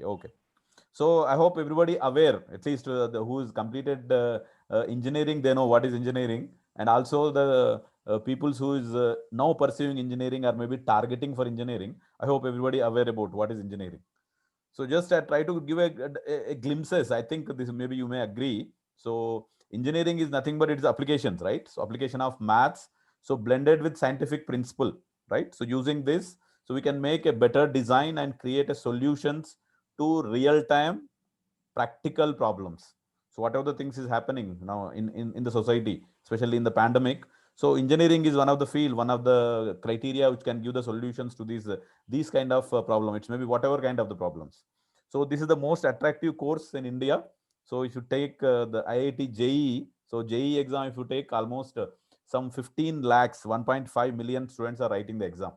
Okay. So I hope everybody aware, at least who is completed engineering, they know what is engineering, and also the people who is now pursuing engineering or maybe targeting for engineering. I hope everybody aware about what is engineering. So just I try to give a glimpses. I think this maybe you may agree. So engineering is nothing but its applications, right? So application of maths, so blended with scientific principle, right? So using this, so we can make a better design and create a solutions to real time practical problems. So whatever the things is happening now in the society, especially in the pandemic, so engineering is one of the field, one of the criteria which can give the solutions to these kind of problem. It's maybe whatever kind of the problems. So this is the most attractive course in India. So if you take the IIT JEE, so JEE exam, if you take almost some 15 lakhs, 1.5 million students are writing the exam.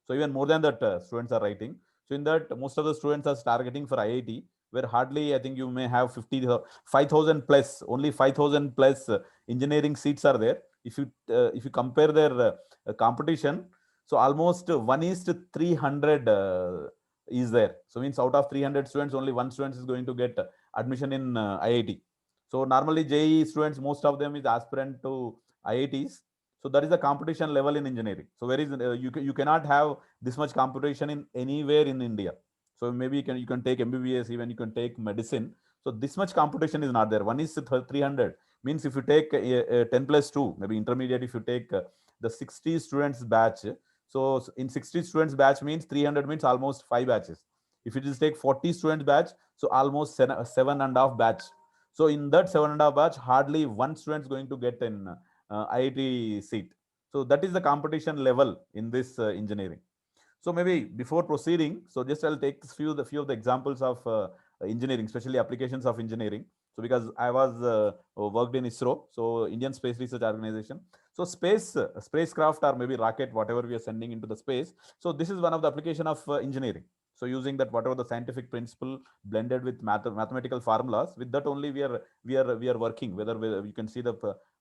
So even more than that, students are writing. So in that, most of the students are targeting for IIT, where hardly I think you may have 5,000 plus, only 5,000 plus engineering seats are there. If you compare their competition, so almost 1 is to 300 is there. So means out of 300 students, only one student is going to get admission in IIT. So normally JEE students, most of them is aspirant to IITs. So that is the competition level in engineering. So where is you cannot have this much competition in anywhere in India. So maybe you can take MBBS, even you can take medicine. So this much competition is not there. 1 is to 300 means if you take 10 plus 2, maybe intermediate, if you take the 60 students batch. So in 60 students batch means 300 means almost 5 batches. If it is take 40 students batch, so almost seven and a half batch. So in that seven and a half batch, hardly one student is going to get an IIT seat. So that is the competition level in this engineering. So maybe before proceeding, so just I'll take few of the examples of engineering, especially applications of engineering. So because I was worked in ISRO, so Indian Space Research Organization. So spacecraft or maybe rocket, whatever we are sending into the space. So this is one of the application of engineering. So using that whatever the scientific principle blended with mathematical formulas, with that only we are working. Whether you can see the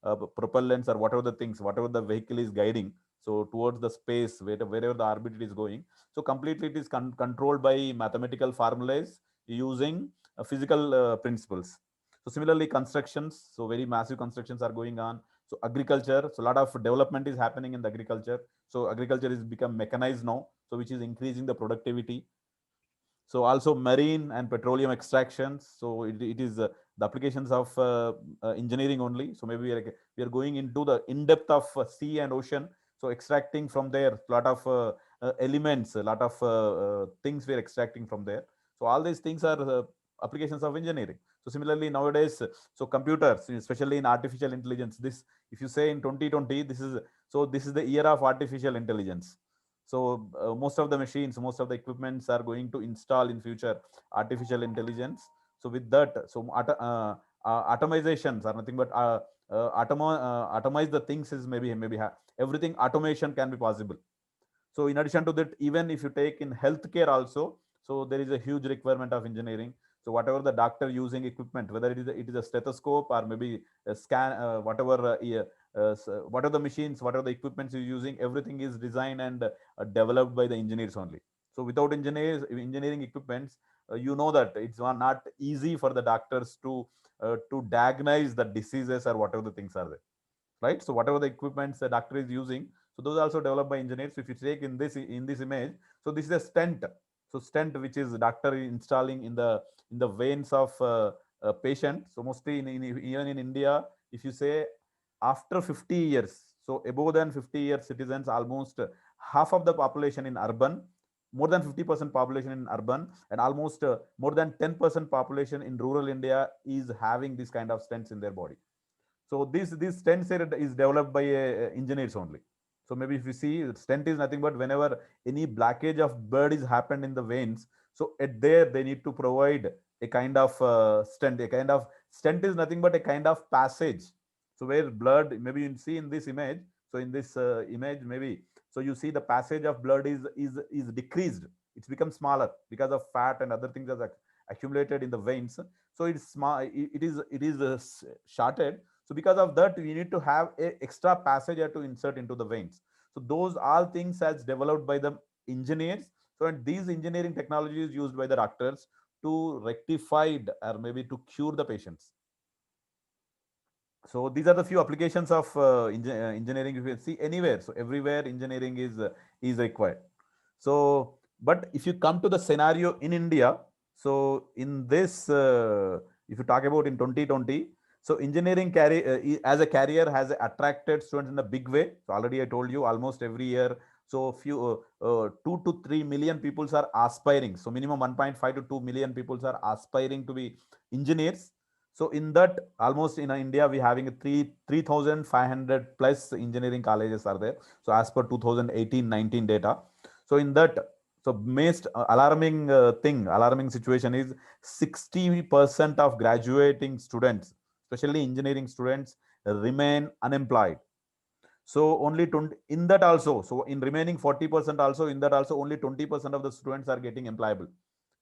propellants or whatever the things, whatever the vehicle is guiding, so towards the space wherever the orbit it is going, so completely it is controlled by mathematical formulas using physical principles. So similarly constructions, so very massive constructions are going on. So agriculture, so a lot of development is happening in the agriculture. So agriculture is become mechanized now, so which is increasing the productivity. So also marine and petroleum extractions. So it is the applications of engineering only. So maybe we are going into the in depth of sea and ocean. So extracting from there a lot of elements, a lot of things we are extracting from there. So all these things are applications of engineering. So similarly nowadays, so computers, especially in artificial intelligence, this, if you say in 2020, this is the year of artificial intelligence. So most of the machines, most of the equipments are going to install in future artificial intelligence. So with that, so atomizations are nothing but atomize the things is everything automation can be possible. So in addition to that, even if you take in healthcare also, so there is a huge requirement of engineering. So whatever the doctor using equipment, whether it is a stethoscope or maybe a scan, what are the machines, what are the equipments you're using, everything is designed and developed by the engineers only. So without engineering equipments, you know that it's not easy for the doctors to diagnose the diseases or whatever the things are there, right? So whatever the equipments the doctor is using, so those are also developed by engineers. So if you take in this image, so this is a stent. So stent which is doctor installing in the veins of patient. So mostly even in India, if you say after 50 years, so above than 50 years citizens, almost half of the population in urban, more than 50% population in urban, and almost more than 10% population in rural India is having this kind of stents in their body. So this stent set is developed by engineers only. So maybe if you see, stent is nothing but whenever any blockage of blood is happened in the veins, so at there they need to provide a kind of stent. A kind of stent is nothing but a kind of passage. So where blood, maybe you see in this image. So in this image, maybe so you see the passage of blood is decreased. It's become smaller because of fat and other things that are accumulated in the veins. So it's small. It is shorted. So because of that, we need to have a extra passage to insert into the veins. So those all things as developed by the engineers. So and these engineering technologies used by the doctors to rectify or maybe to cure the patients. So these are the few applications of engineering. If you see anywhere, so everywhere engineering is required. So, but if you come to the scenario in India, so in this, if you talk about in 2020, so engineering as a career has attracted students in a big way. So already I told you, almost every year, so few 2 to 3 million people are aspiring. So minimum 1.5 to 2 million people are aspiring to be engineers. So in that, almost in India, we having 3,500 plus engineering colleges are there. So as per 2018-19 data. So in that, so most alarming situation is 60% of graduating students, especially engineering students, remain unemployed. So only 20 in that also. So in remaining 40% also, in that also only 20% of the students are getting employable.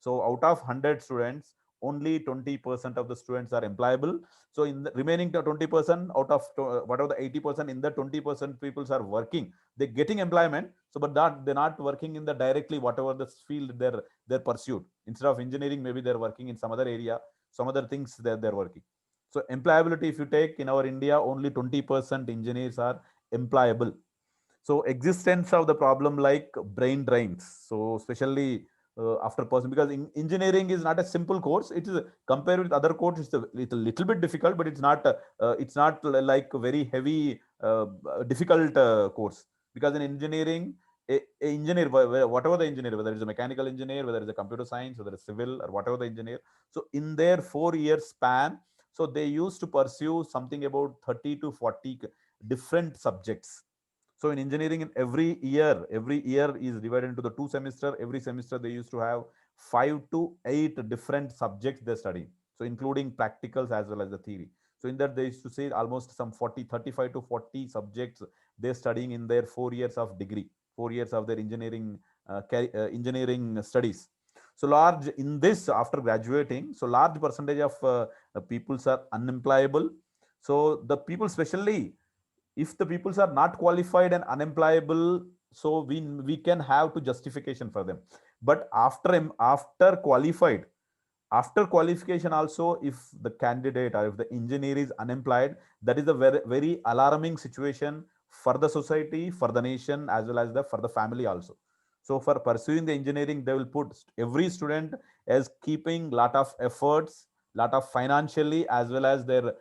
So out of 100 students, only 20% of the students are employable. So in the remaining 20%, out of whatever the 80%, in the 20% people are working, they're getting employment. So but that they're not working in the directly whatever the field they're pursued. Instead of engineering, maybe they're working in some other area, some other things they're working. So employability, if you take in our India, only 20% engineers are employable. So existence of the problem like brain drains. So especially after person, because engineering is not a simple course. It is compared with other courses, it's a little bit difficult, but it's not like very heavy difficult course. Because in engineering, a engineer, whatever the engineer, whether it's a mechanical engineer, whether it's a computer science, whether it's civil or whatever the engineer, so in their 4 year span, so they used to pursue something about 30 to 40 different subjects. So in engineering, in every year is divided into the 2 semester. Every semester they used to have 5 to 8 different subjects they study. So including practicals as well as the theory. So in that they used to say almost some 40, 35 to 40 subjects they're studying in their 4 years of degree, 4 years of their engineering studies. So large in this after graduating, so large percentage of peoples are unemployable. So the people, especially if the peoples are not qualified and unemployable, so we can have to justification for them. But after qualification also, if the candidate or if the engineer is unemployed, that is a very alarming situation for the society, for the nation, as well as for the family also. So for pursuing the engineering, they will put every student as keeping lot of efforts, lot of financially, as well as their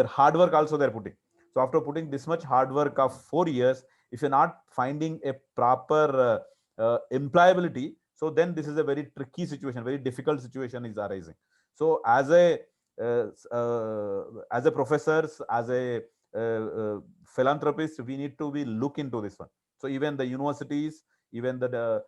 hard work also they're putting. So after putting this much hard work of 4 years, if you're not finding a proper employability, so then this is a very tricky situation, very difficult situation is arising. So as a professors, as a philanthropist, we need to be look into this one. So even the universities, even the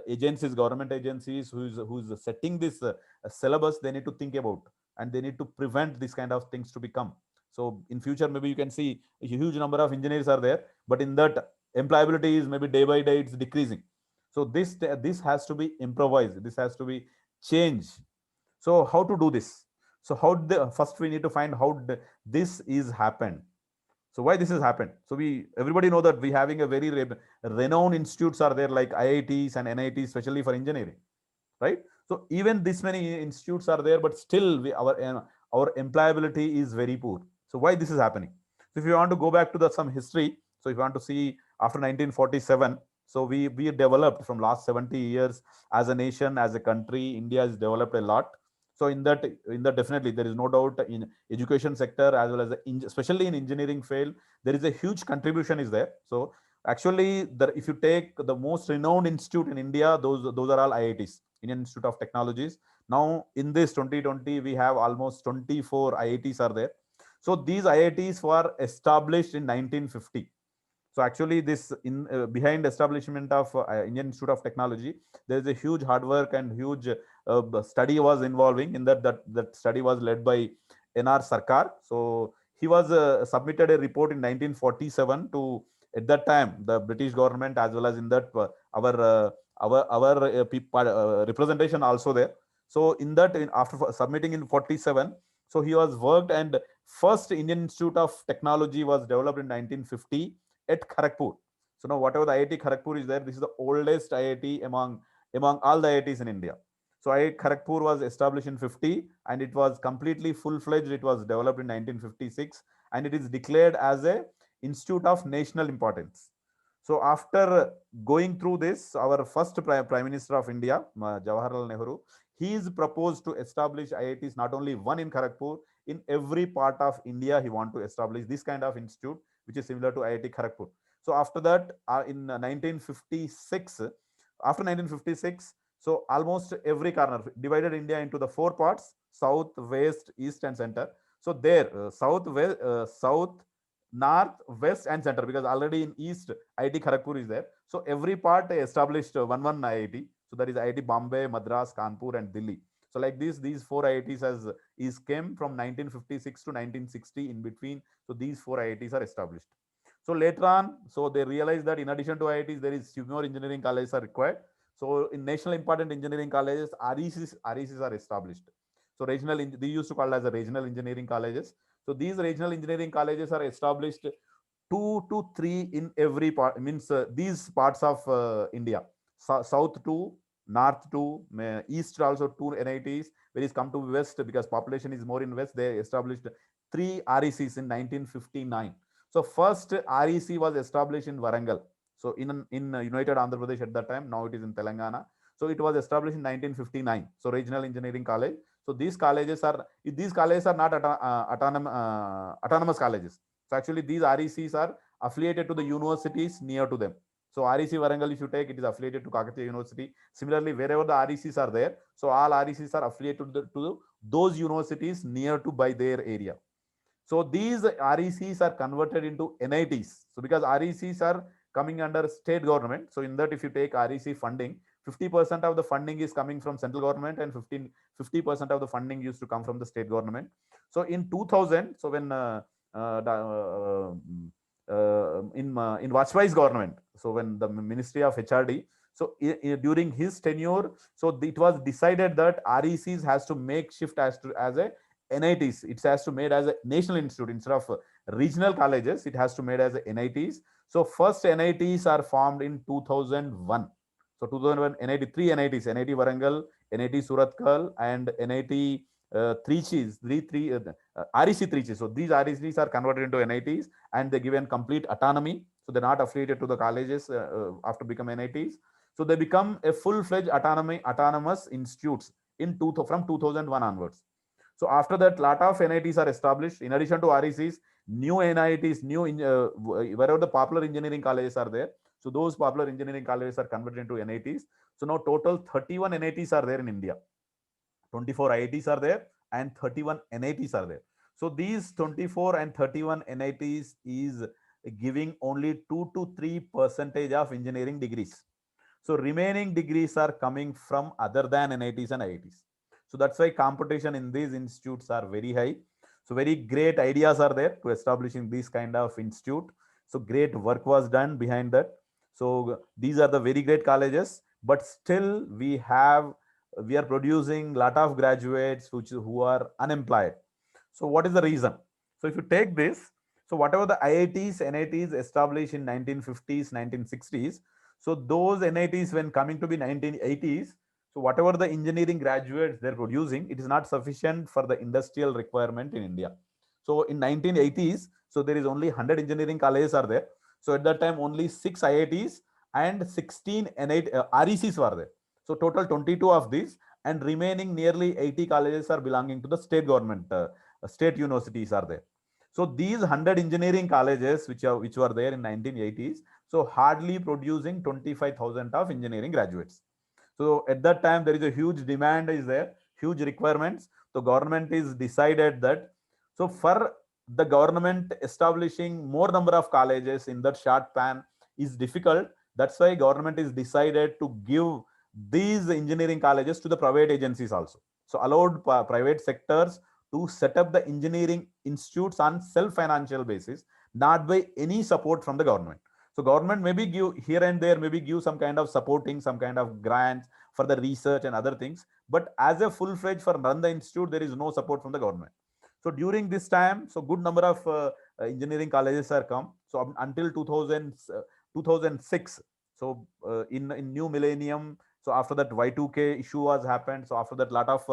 agencies, government agencies who's setting this syllabus, they need to think about, and they need to prevent this kind of things to become. So in future, maybe you can see a huge number of engineers are there, but in that employability is maybe day by day it's decreasing. So this has to be improvised, this has to be changed. So how to do this? So how the first we need to find how this is happened. So why this has happened? So we everybody know that we having a very renowned institutes are there like IITs and NITs, especially for engineering, right? So even this many institutes are there, but still our employability is very poor. So why this is happening? So if you want to go back to some history, so if you want to see after 1947, so we developed from last 70 years as a nation, as a country, India has developed a lot. So in that definitely there is no doubt in education sector as well as especially in engineering field, there is a huge contribution is there. So actually, if you take the most renowned institute in India, those are all IITs, Indian Institute of Technologies. Now in this 2020, we have almost 24 IITs are there. So these IITs were established in 1950. So actually, this in behind establishment of Indian Institute of Technology, there is a huge hard work and huge study was involving in that study was led by NR Sarkar. So he was submitted a report in 1947 to, at that time, the British government, as well as in that our representation also there. So in that after submitting in 47, so he was worked, and first Indian Institute of Technology was developed in 1950 at Kharagpur. So now whatever the IIT Kharagpur is there, this is the oldest IIT among all the IITs in India. So IIT Kharagpur was established in 50 and it was completely full-fledged. It was developed in 1956 and it is declared as a institute of national importance. So after going through this, our first Prime Minister of India, Jawaharlal Nehru, he is proposed to establish IITs, not only one in Kharagpur, in every part of India. He want to establish this kind of institute, which is similar to IIT Kharagpur. So after that, in 1956, after 1956, so almost every corner divided India into the four parts: south, west, east, and center. So there, south, west, south, north, west, and center. Because already in east, IIT Kharagpur is there. So every part established one IIT. So that is IIT Bombay, Madras, Kanpur, and Delhi. So like this, these four IITs is came from 1956 to 1960 in between. So these four IITs are established. So later on, so they realized that in addition to IITs, there is few more engineering colleges are required. So in national important engineering colleges, RECs are established. So they used to call as a regional engineering colleges. So these regional engineering colleges are established 2 to 3 in every part. Means these parts of India, south to north to east also 2 NITs. When it come to west, because population is more in west, they established 3 RECs in 1959. So first REC was established in Warangal. So in United Andhra Pradesh at that time. Now it is in Telangana. So it was established in 1959. So Regional Engineering College. So these colleges are not autonomous colleges. So actually these RECs are affiliated to the universities near to them. So REC Warangal, if you take, it is affiliated to Kakatiya University. Similarly, wherever the RECs are there, so all RECs are affiliated to those universities near to by their area. So these RECs are converted into NITs. So because RECs are coming under state government, so in that if you take REC funding, 50% of the funding is coming from central government and 50% of the funding used to come from the state government. So in 2000, so when in Vajpayee's government, so when the Ministry of HRD, so during his tenure, so it was decided that RECs has to make shift as a NITs. It has to made as a national institute instead of regional colleges. It has to made as a NITs. So first NITs are formed in 2001. So 2001 NIT, three NITs: NIT Warangal, NIT Surathkal, and NIT Trichy, REC Trichy. So these RECs are converted into NITs and they given complete autonomy. So they're not affiliated to the colleges after become NITs. So they become a full-fledged autonomous institutes from 2001 onwards. So after that, lot of NITs are established. In addition to RECs, new NITs, wherever the popular engineering colleges are there. So those popular engineering colleges are converted into NITs. So now total 31 NITs are there in India. 24 IITs are there and 31 NITs are there. So these 24 and 31 NITs is giving only 2 to 3% of engineering degrees. So remaining degrees are coming from other than NITs and IITs. So that's why competition in these institutes are very high. So very great ideas are there to establishing this kind of institute. So great work was done behind that. So these are the very great colleges, but still we are producing lot of graduates who are unemployed. So what is the reason? So if you take this, so whatever the IITs, NITs established in 1950s, 1960s, so those NITs when coming to be 1980s, so whatever the engineering graduates they're producing, it is not sufficient for the industrial requirement in India. So in 1980s, so there is only 100 engineering colleges are there. So at that time, only 6 IITs and 16 RECs were there. So total 22 of these, and remaining nearly 80 colleges are belonging to the state government, state universities are there. So these 100 engineering colleges which were there in 1980s, so hardly producing 25,000 of engineering graduates. So at that time, there is a huge demand is there, huge requirements. The government is decided that, so for the government establishing more number of colleges in that short span is difficult. That's why government is decided to give these engineering colleges to the private agencies also. So allowed private sectors to set up the engineering institutes on self-financial basis, not by any support from the government. So government maybe give here and there, maybe give some kind of supporting, some kind of grants for the research and other things. But as a full-fledged for run the institute, there is no support from the government. So during this time, so good number of engineering colleges are come. So until 2006, so in new millennium, So after that Y2K issue was happened. So after that, lot of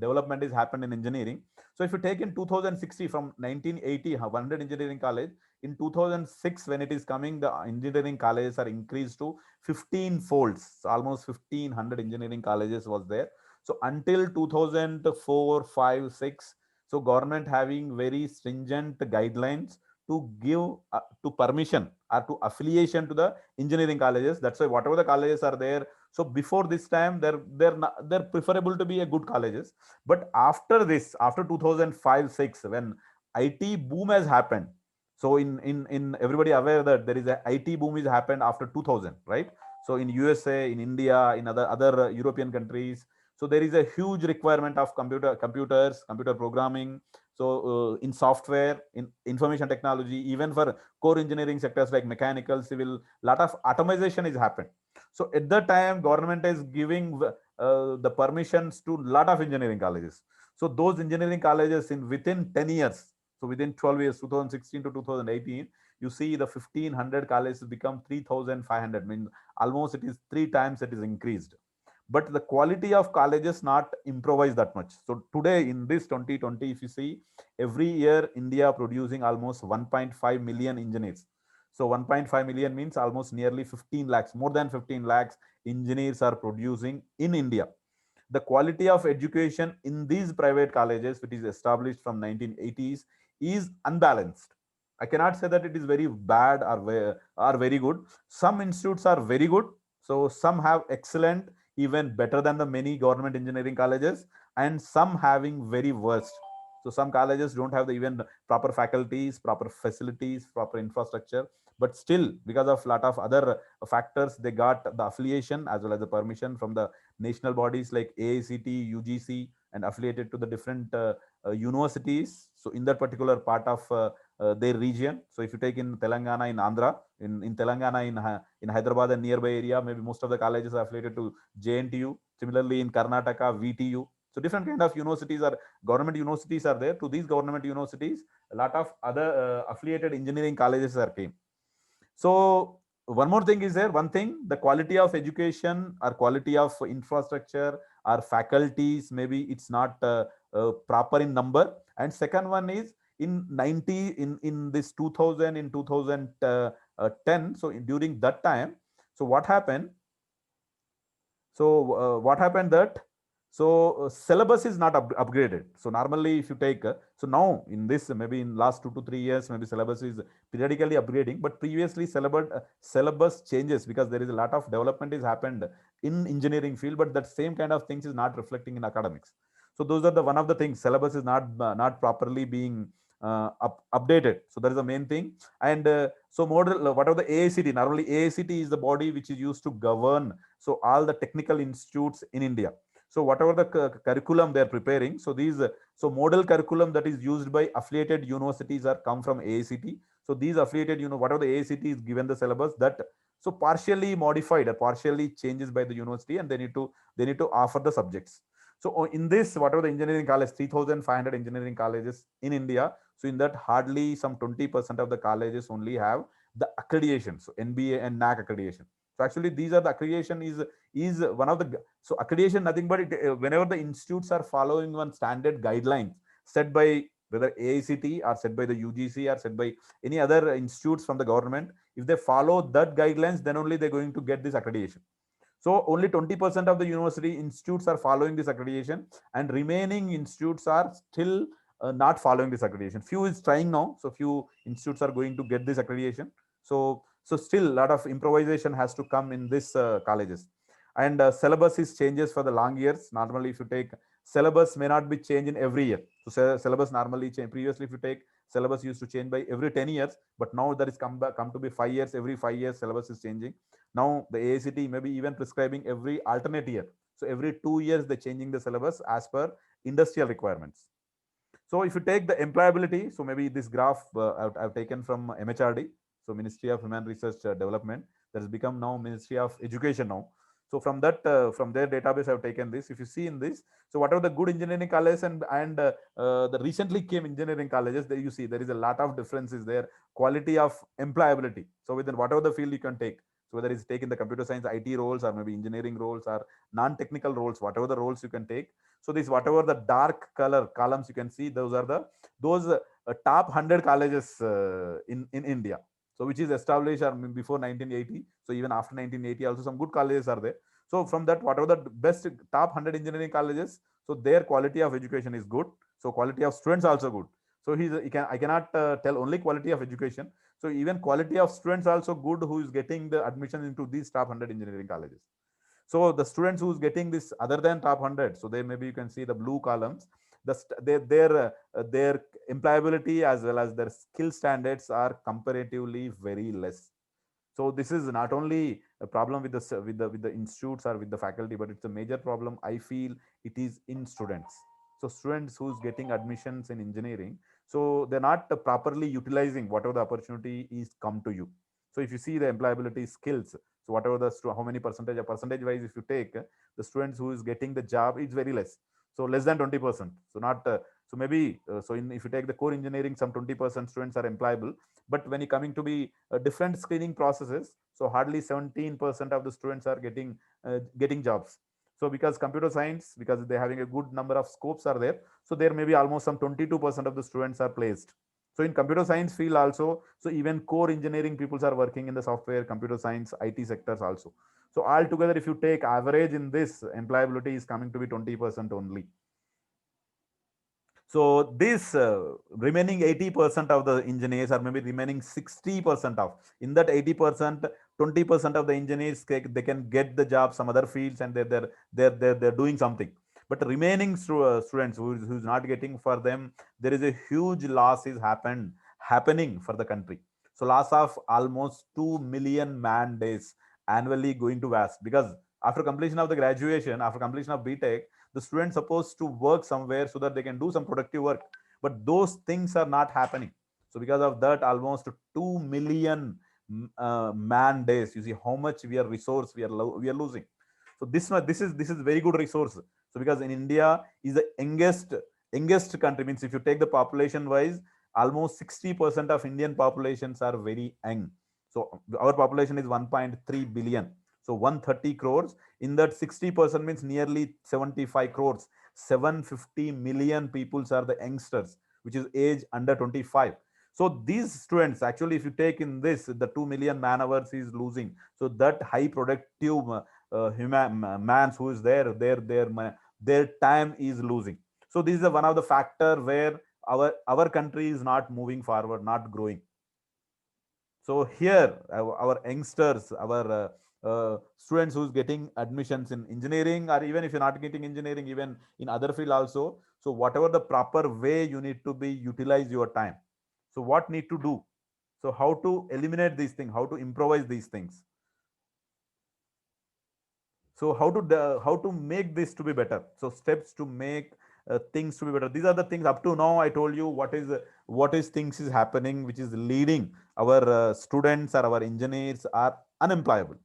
development is happened in engineering. So if you take in 2060 from 1980, 100 engineering college, in 2006 when it is coming, the engineering colleges are increased to 15 folds. So almost 1500 engineering colleges was there. So until 2004, 5, 6, so government having very stringent guidelines to give to permission or to affiliation to the engineering colleges. That's why whatever the colleges are there, so before this time they're preferable to be a good colleges. But after this, after 2005, 6, when IT boom has happened, so in everybody aware that there is a IT boom is happened after 2000, right? So in USA, in India, in other European countries, so there is a huge requirement of computers, computer programming. So in software, in information technology, even for core engineering sectors like mechanical, civil, lot of automation is happened. So at that time, government is giving the permissions to lot of engineering colleges. So those engineering colleges in within 10 years, so within 12 years, 2016 to 2018, you see the 1500 colleges become 3500. I mean, almost it is three times it is increased. But the quality of colleges not improvised that much. So today in this 2020, if you see, every year India producing almost 1.5 million engineers. So 1.5 million means almost nearly 15 lakhs, more than 15 lakhs engineers are producing in India. The quality of education in these private colleges, which is established from 1980s, is unbalanced. I cannot say that it is very bad or very good. Some institutes are very good. So some have excellent, even better than the many government engineering colleges, and some having very worst. So some colleges don't have the even proper faculties, proper facilities, proper infrastructure, but still because of lot of other factors, they got the affiliation as well as the permission from the national bodies like AICT, UGC, and affiliated to the different universities. So in that particular part of their region. So if you take in Telangana, in Andhra, in Telangana, in Hyderabad and nearby area, maybe most of the colleges are affiliated to JNTU. Similarly, in Karnataka, VTU. So different kind of universities are government universities are there. To these government universities, a lot of other affiliated engineering colleges are came. So one more thing is there. One thing, the quality of education or quality of infrastructure or faculties, maybe it's not proper in number. And second one is in 90, in this 2000, in 2010. So during that time, so what happened? So what happened that, so syllabus is not upgraded. So normally if you take so now in this, maybe in last 2 to 3 years, maybe syllabus is periodically upgrading, but previously syllabus changes because there is a lot of development is happened in engineering field, but that same kind of things is not reflecting in academics. So those are the one of the things, syllabus is not properly being updated. So that is the main thing. And so model, whatever the AICT, normally AICT is the body which is used to govern so all the technical institutes in India. So whatever the curriculum they are preparing, so these so model curriculum that is used by affiliated universities are come from AICT. So these affiliated, whatever the AICT is given the syllabus, that so partially modified or partially changes by the university, and they need to offer the subjects. So in this, whatever the engineering college, 3,500 engineering colleges in India, so in that hardly some 20% of the colleges only have the accreditation, so NBA and NAC accreditation. So actually, these are the accreditation is one of the, so accreditation nothing but it, whenever the institutes are following one standard guidelines set by whether AICT or set by the UGC or set by any other institutes from the government, if they follow that guidelines, then only they're going to get this accreditation. So only 20% of the university institutes are following this accreditation, and remaining institutes are still not following this accreditation. Few is trying now, so few institutes are going to get this accreditation. So still a lot of improvisation has to come in this colleges. And syllabus is changes for the long years. Normally, if you take syllabus may not be changed in every year. So syllabus normally change. Previously, if you take syllabus used to change by every 10 years, but now that is come to be 5 years. Every 5 years, syllabus is changing. Now the AICT may be even prescribing every alternate year. So every 2 years they're changing the syllabus as per industrial requirements. So if you take the employability, so maybe this graph I've taken from MHRD, so Ministry of Human Research Development, that has become now Ministry of Education now. So from that, from their database, I've taken this. If you see in this, so whatever the good engineering colleges and the recently came engineering colleges, there you see there is a lot of differences there. Quality of employability. So within whatever the field you can take. So whether it's taking the computer science IT roles or maybe engineering roles or non-technical roles, whatever the roles you can take. So this whatever the dark color columns you can see, those are the those top 100 colleges in India. So which is established before 1980. So even after 1980 also some good colleges are there. So from that, whatever the best top 100 engineering colleges, so their quality of education is good. So quality of students also good. So I cannot tell only quality of education. So even quality of students also good who is getting the admission into these top 100 engineering colleges. So the students who's getting this other than top 100, so they maybe you can see the blue columns, their employability as well as their skill standards are comparatively very less. So this is not only a problem with the institutes or with the faculty, but it's a major problem. I feel it is in students. So students who's getting admissions in engineering, so they're not properly utilizing whatever the opportunity is come to you. So if you see the employability skills, so whatever how many percentage or percentage wise if you take the students who is getting the job, it's very less. So less than 20%. So not so maybe if you take the core engineering, some 20% students are employable. But when you coming to be different screening processes, so hardly 17% of the students are getting jobs. So because computer science, because they're having a good number of scopes are there, so there may be almost some 22% of the students are placed. So in computer science field also, so even core engineering peoples are working in the software, computer science, IT sectors also. So altogether, if you take average in this, employability is coming to be 20% only. So this remaining 80% of the engineers, or maybe remaining 60% of, in that 80%, 20% of the engineers, they can get the job some other fields, and they're doing something. But remaining students who's not getting, for them there is a huge loss is happening for the country. So loss of almost 2 million man days annually going to waste, because after completion of the graduation, after completion of BTech, the students supposed to work somewhere so that they can do some productive work, but those things are not happening. So because of that, almost 2 million man days, you see how much we are resource we are losing. So this is very good resource. So because in India is the youngest country, means if you take the population wise, almost 60% of Indian populations are very young. So our population is 1.3 billion, so 130 crores. In that, 60% means nearly 75 crores. 750 million peoples are the youngsters, which is age under 25. So these students, actually, if you take in this, the 2 million man hours is losing. So that high productive human man who is there, their time is losing. So this is one of the factor where our country is not moving forward, not growing. So here, our youngsters, our students who's getting admissions in engineering, or even if you're not getting engineering, even in other field also. So whatever the proper way you need to be utilize your time. So what need to do? So how to eliminate these things? How to improvise these things? So how to make this to be better? So steps to make things to be better. These are the things up to now I told you what is things is happening which is leading our students or our engineers are unemployable.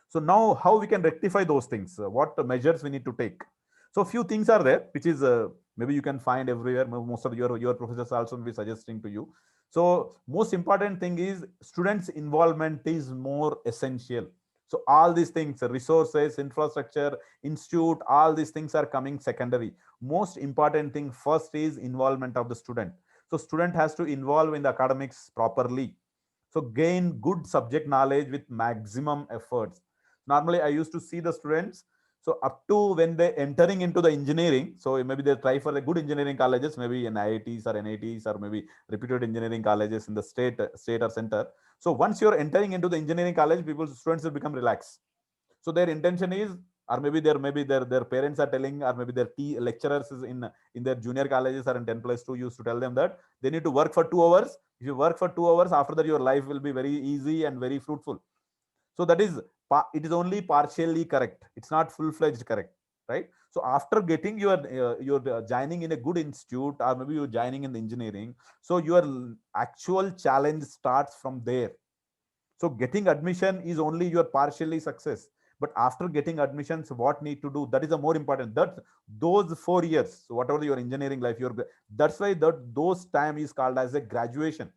So now how we can rectify those things? What measures we need to take? So few things are there, which is maybe you can find everywhere. Most of your professors also will be suggesting to you. So most important thing is students' involvement is more essential. So all these things, resources, infrastructure, institute, all these things are coming secondary. Most important thing first is involvement of the student. So student has to involve in the academics properly. So gain good subject knowledge with maximum efforts. Normally I used to see the students, so up to when they entering into the engineering, so maybe they try for the good engineering colleges, maybe in IITs or NITs, or maybe reputed engineering colleges in the state or center. So once you're entering into the engineering college, people students will become relaxed. So their intention is, or maybe their parents are telling, or maybe their lecturers is in their junior colleges or in 10 plus 2 used to tell them that they need to work for 2 hours. If you work for 2 hours, after that your life will be very easy and very fruitful. So that is, it is only partially correct, it's not full-fledged correct, right? So after getting your joining in a good institute, or maybe you're joining in the engineering, so your actual challenge starts from there. So getting admission is only your partially success, but after getting admissions, what need to do, that is a more important, that those 4 years, so whatever your engineering life, your, that's why those time is called as a graduation.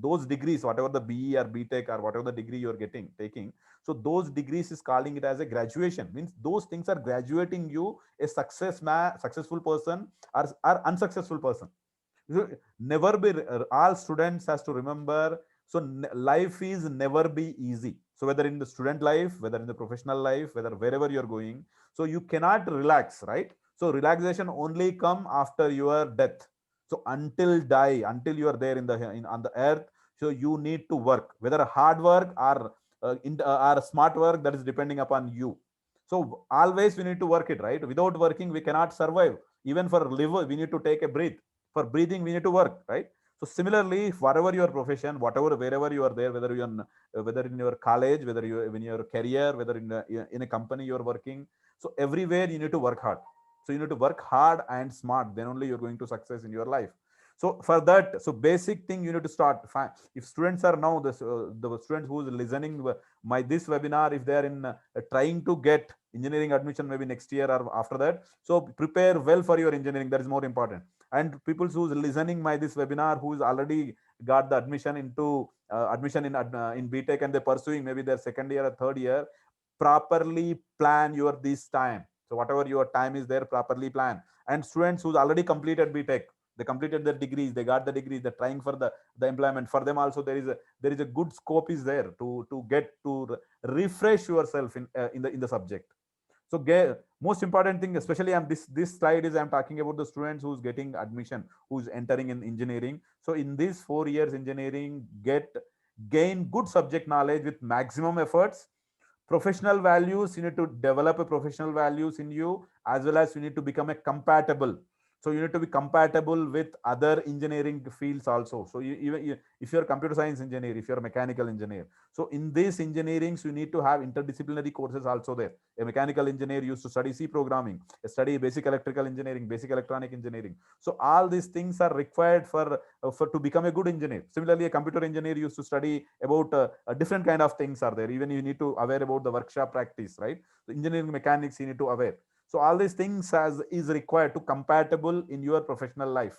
those degrees, whatever the BE or BTech or whatever the degree you're taking, so those degrees is calling it as a graduation. Means those things are graduating you a successful person or unsuccessful person. So never be, all students has to remember, so life is never be easy. So whether in the student life, whether in the professional life, whether wherever you're going, so you cannot relax, right? So relaxation only come after your death. So until die, until you are there on the earth, so you need to work, whether hard work or smart work, that is depending upon you. So always we need to work it, right? Without working we cannot survive. Even for live we need to take a breath. For breathing we need to work, right? So similarly, whatever your profession, whatever wherever you are there, whether in your college, whether you in your career, whether in a company you are working, so everywhere you need to work hard. So you need to work hard and smart, then only you're going to success in your life. So for that, so basic thing you need to start. If students are now the students who is listening my this webinar, if they are in trying to get engineering admission maybe next year or after that, so prepare well for your engineering, that is more important. And people who's listening my this webinar who's already got the admission into admission in BTech, and they're pursuing maybe their second year or third year, properly plan your this time. So whatever your time is there, properly plan. And students who's already completed BTech, they completed their degrees, they got the degrees, they're trying for the employment. For them also there is a good scope is there to get to refresh yourself in the subject. So most important thing, especially I'm this slide is I'm talking about the students who's getting admission, who's entering in engineering. So in these 4 years engineering, gain good subject knowledge with maximum efforts. Professional values, you need to develop a professional values in you, as well as you need to become a compatible. So you need to be compatible with other engineering fields also. So if you're a computer science engineer, if you're a mechanical engineer, so in this engineering, so you need to have interdisciplinary courses also there. A mechanical engineer used to study C programming, study basic electrical engineering, basic electronic engineering. So all these things are required for to become a good engineer. Similarly, a computer engineer used to study about a different kind of things are there. Even you need to aware about the workshop practice, right? So engineering mechanics you need to aware. So all these things is required to compatible in your professional life.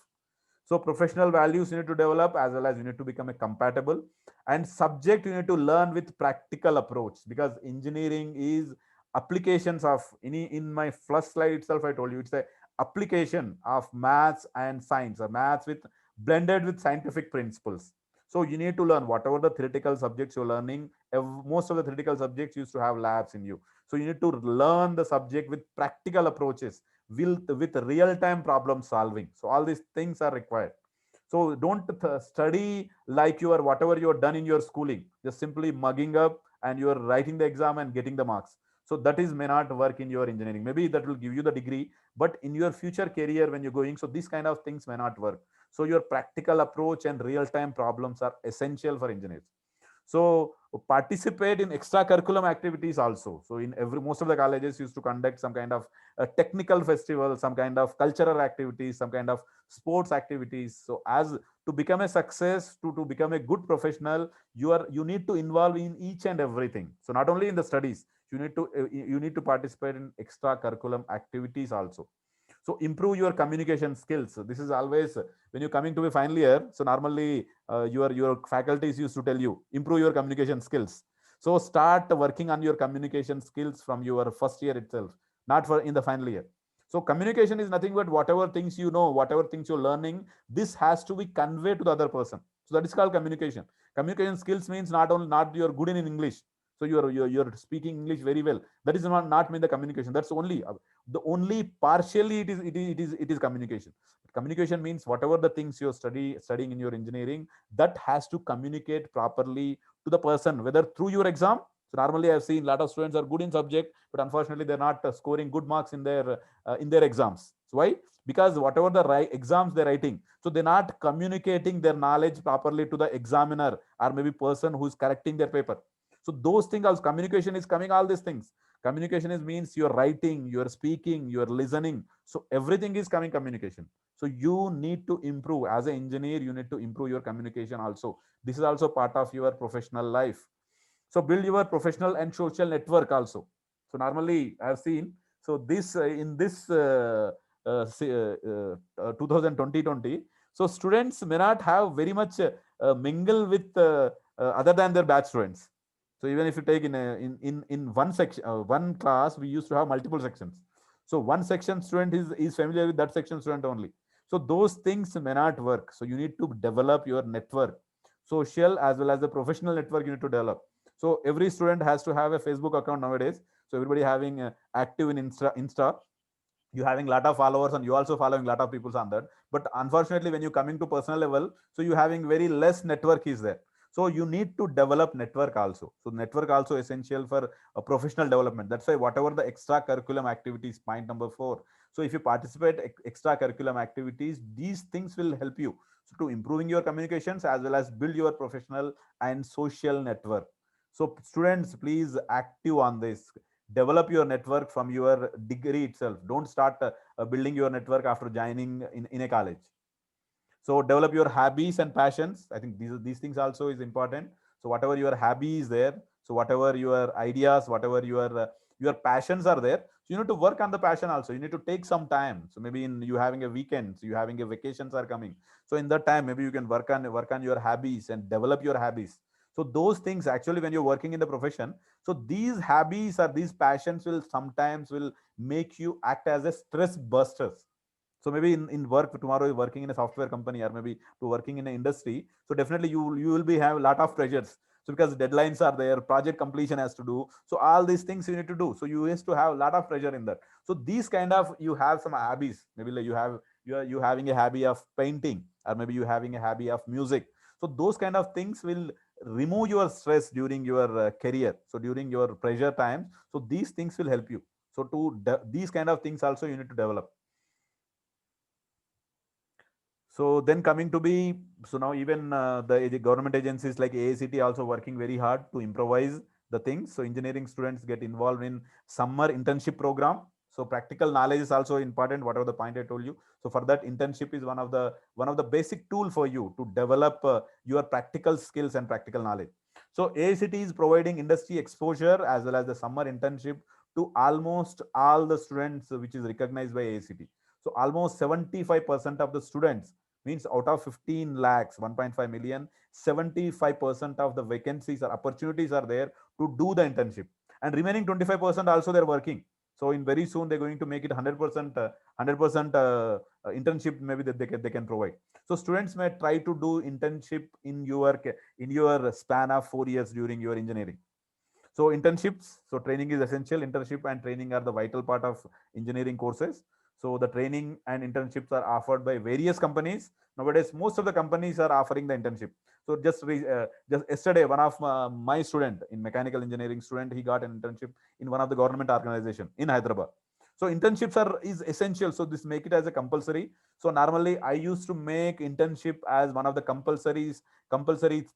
So professional values you need to develop, as well as you need to become a compatible. And subject you need to learn with practical approach, because engineering is applications of in my first slide itself I told you, it's a application of maths and science, or maths with blended with scientific principles. So you need to learn whatever the theoretical subjects you're learning. Most of the theoretical subjects used to have labs in you. So you need to learn the subject with practical approaches, with real time problem solving. So all these things are required. So don't study like you are whatever you are done in your schooling, just simply mugging up and you are writing the exam and getting the marks. So that is may not work in your engineering. Maybe that will give you the degree, but in your future career when you're going, so these kind of things may not work. So your practical approach and real time problems are essential for engineers. So participate in extracurriculum activities also. So in every most of the colleges used to conduct some kind of a technical festival, some kind of cultural activities, some kind of sports activities. So as to become a success, to become a good professional, you need to involve in each and everything. So not only in the studies, you need to participate in extracurriculum activities also. So improve your communication skills. This is always when you're coming to a final year. So normally your faculties used to tell you improve your communication skills. So start working on your communication skills from your first year itself, not for in the final year. So communication is nothing but whatever things you know, whatever things you're learning, this has to be conveyed to the other person. So that is called communication. Communication skills means not you're good in English, so you're speaking English very well. That is not mean the communication. That's only the only partially it is communication. Communication means whatever the things you're studying in your engineering, that has to communicate properly to the person, whether through your exam. So normally I've seen a lot of students are good in subject, but unfortunately they're not scoring good marks in their exams. So why? Because whatever the exams they're writing, so they're not communicating their knowledge properly to the examiner, or maybe person who's correcting their paper. So those things, as communication is coming, all these things. Communication is means you're writing, you're speaking, you're listening. So everything is coming communication. So you need to improve as an engineer. You need to improve your communication also. This is also part of your professional life. So build your professional and social network also. So normally I have seen, so this in this 2020, So students may not have very much mingle with other than their batch students. So even if you take in one section, one class, we used to have multiple sections. So one section student is familiar with that section student only. So those things may not work. So you need to develop your network, social as well as the professional network you need to develop. So every student has to have a Facebook account nowadays. So everybody having active in Insta, you having a lot of followers and you also following a lot of people on that. But unfortunately when you coming to personal level, so you having very less network is there. So you need to develop network also. So network also essential for a professional development. That's why whatever the extra curriculum activities, point number 4. So if you participate extra curriculum activities, these things will help you so to improving your communications as well as build your professional and social network. So students, please active on this. Develop your network from your degree itself. Don't start building your network after joining in a college. So develop your hobbies and passions. I think these things also is important. So whatever your hobby is there, so whatever your ideas, whatever your passions are there, so you need to work on the passion also. You need to take some time. So maybe in you having a weekend, so you having a vacations are coming, so in that time maybe you can work on your hobbies and develop your hobbies. So those things actually when you're working in the profession, so these hobbies or these passions will sometimes will make you act as a stress busters. So maybe in work tomorrow you're working in a software company or maybe to working in an industry, so definitely you will be have a lot of pressures. So because deadlines are there, project completion has to do, so all these things you need to do, so you used to have a lot of pressure in that. So these kind of you have some hobbies, maybe like you having a hobby of painting or maybe you having a hobby of music. So those kind of things will remove your stress during your career, so during your pressure times. So these things will help you. So these kind of things also you need to develop. So then coming to be, so now even the government agencies like AICT also working very hard to improvise the things. So engineering students get involved in summer internship program. So practical knowledge is also important, whatever the point I told you. So for that internship is one of the basic tool for you to develop your practical skills and practical knowledge. So AICT is providing industry exposure as well as the summer internship to almost all the students, which is recognized by AICT. So almost 75% of the students, means out of 15 lakhs 1.5 million, 75% of the vacancies or opportunities are there to do the internship, and remaining 25% also they're working. So in very soon they're going to make it 100% 100% internship maybe that they can provide. So students may try to do internship in your span of 4 years during your engineering. So internships, so training is essential. Internship and training are the vital part of engineering courses. So the training and internships are offered by various companies. Nowadays, most of the companies are offering the internship. So just yesterday, one of my student in mechanical engineering student, he got an internship in one of the government organization in Hyderabad. So internships are is essential. So this make it as a compulsory. So normally I used to make internship as one of the compulsory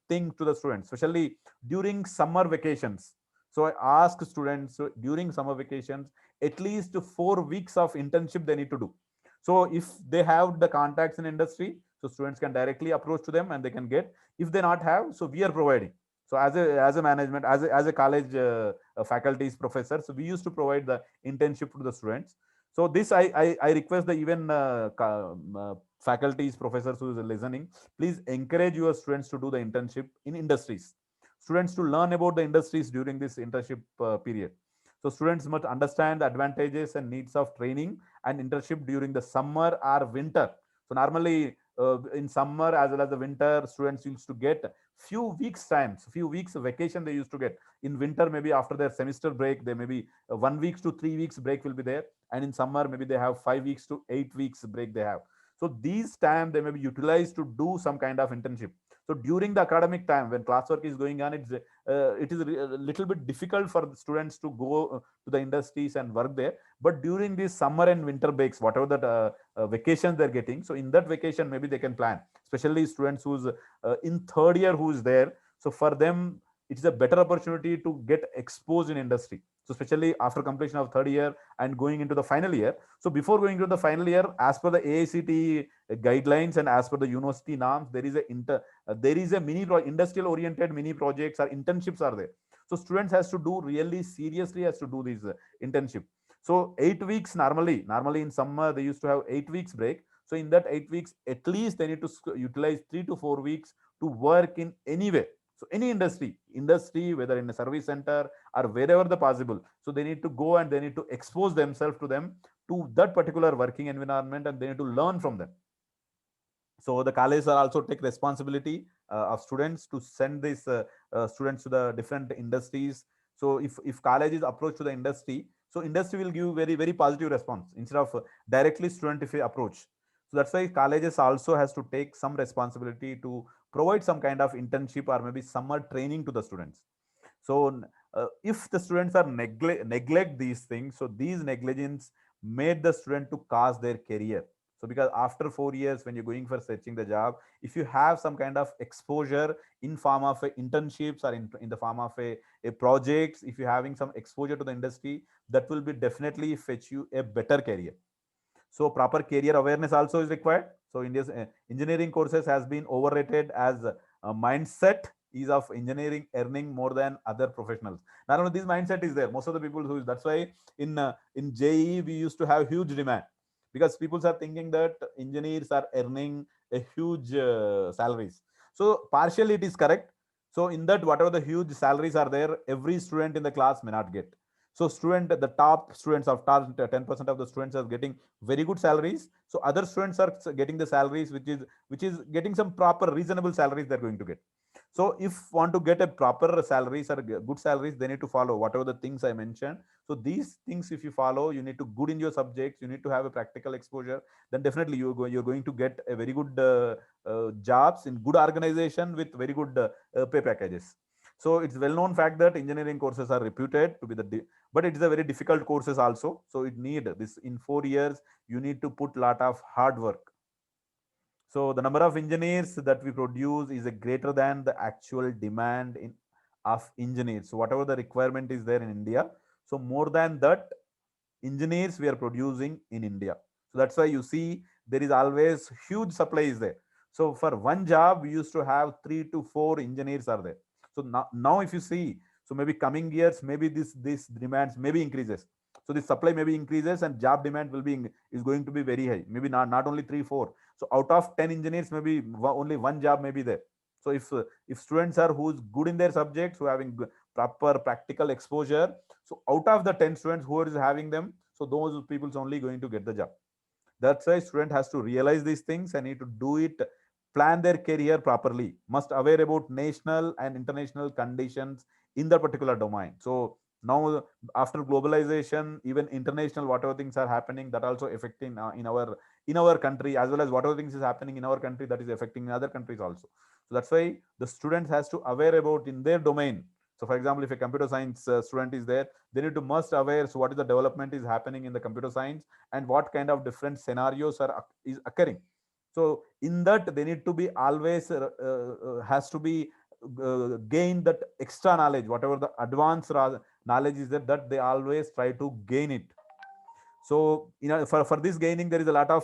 thing to the students, especially during summer vacations. So I ask students, so during summer vacations, at least 4 weeks of internship they need to do. So if they have the contacts in industry, so students can directly approach to them and they can get. If they not have, so we are providing. So as a management, as a college faculties professors, so we used to provide the internship to the students. So this I request the even faculties professors who is listening, please encourage your students to do the internship in industries, students to learn about the industries during this internship period. So students must understand the advantages and needs of training and internship during the summer or winter. So normally in summer as well as the winter, students used to get few weeks times, few weeks of vacation they used to get. In winter, maybe after their semester break, they maybe 1 week to 3 weeks break will be there. And in summer, maybe they have 5 weeks to 8 weeks break they have. So these time they may be utilized to do some kind of internship. So during the academic time when classwork is going on, it is a little bit difficult for the students to go to the industries and work there. But during these summer and winter breaks, whatever that vacations they're getting, so in that vacation maybe they can plan, especially students who's in third year who's there. So for them it is a better opportunity to get exposed in industry. So especially after completion of third year and going into the final year. So before going to the final year, as per the AICT guidelines and as per the university norms, there is a industrial oriented mini projects or internships are there. So students has to do really seriously has to do this internship. So 8 weeks normally in summer they used to have 8 weeks break. So in that 8 weeks, at least they need to utilize 3 to 4 weeks to work in any way. So any industry, whether in a service center or wherever the possible. So they need to go and they need to expose themselves to them, to that particular working environment, and they need to learn from them. So the colleges are also take responsibility of students to send these students to the different industries. So if college is approached to the industry, so industry will give very positive response instead of directly student if approach. So that's why colleges also has to take some responsibility to provide some kind of internship or maybe summer training to the students. So if the students are neglect these things, so these negligence made the student to cause their career. So because after 4 years, when you're going for searching the job, if you have some kind of exposure in form of internships or in the form of a projects, if you're having some exposure to the industry, that will be definitely fetch you a better career. So proper career awareness also is required. So India's engineering courses has been overrated as a mindset is of engineering earning more than other professionals. Not only this mindset is there, most of the people who is, that's why in JE we used to have huge demand, because people are thinking that engineers are earning a huge salaries. So partially it is correct. So in that, whatever the huge salaries are there, every student in the class may not get. So the top students of top 10% of the students are getting very good salaries. So other students are getting the salaries which is getting some proper reasonable salaries they're going to get. So if want to get a proper salaries or good salaries, they need to follow whatever the things I mentioned. So these things, if you follow, you need to good in your subjects, you need to have a practical exposure, then definitely you're going to get a very good jobs in good organization with very good pay packages. So it's well known fact that engineering courses are reputed to be but it is a very difficult courses also. So it need this in 4 years, you need to put lot of hard work. So the number of engineers that we produce is a greater than the actual demand of engineers. So whatever the requirement is there in India, so more than that engineers we are producing in India. So that's why you see there is always huge supply is there. So for one job, we used to have 3 to 4 engineers are there. So now if you see, so maybe coming years, maybe this demands maybe increases. So the supply maybe increases and job demand will be is going to be very high. Maybe not only 3 4. So out of 10 engineers, maybe only one job may be there. So if students are who's good in their subjects, who having proper practical exposure, so out of the 10 students who is having them, so those people only going to get the job. That's why student has to realize these things and need to do it, plan their career properly, must aware about national and international conditions in the particular domain. So now after globalization, even international whatever things are happening, that also affecting in our country, as well as whatever things is happening in our country, that is affecting in other countries also. So that's why the students has to aware about in their domain. So for example, if a computer science student is there, they need to must aware, so what is the development is happening in the computer science and what kind of different scenarios is occurring. So in that, they need to be always has to be gain that extra knowledge, whatever the advanced knowledge is that they always try to gain it. So for this gaining, there is a lot of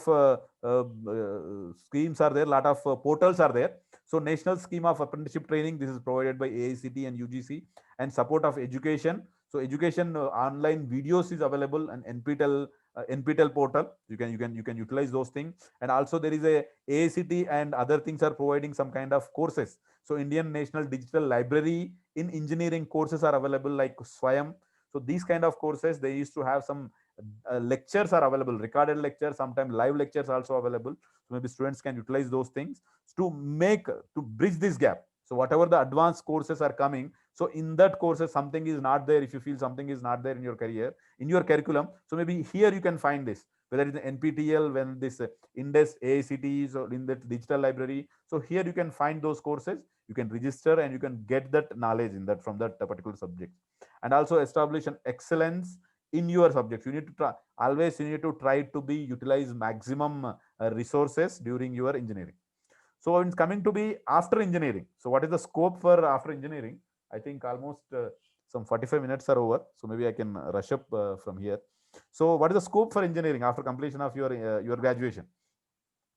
schemes are there, lot of portals are there. So national scheme of apprenticeship training, this is provided by AICT and UGC, and support of education. So education online videos is available, and NPTEL portal, you can utilize those things. And also there is a AICT and other things are providing some kind of courses. So Indian National Digital Library in engineering courses are available like Swayam. So these kind of courses, they used to have some lectures are available, recorded lectures, sometimes live lectures also available. So maybe students can utilize those things to bridge this gap. So whatever the advanced courses are coming, so in that courses something is not there, if you feel something is not there in your career, in your curriculum, so maybe here you can find this, whether it's NPTEL, when this Indus AICTs, or in the digital library. So here you can find those courses, you can register and you can get that knowledge in that from that particular subject. And also establish an excellence in your subjects. You need to try, always you need to try to be utilize maximum resources during your engineering. So it's coming to be after engineering. So what is the scope for after engineering? I think almost some 45 minutes are over, so maybe I can rush up from here. So what is the scope for engineering after completion of your graduation?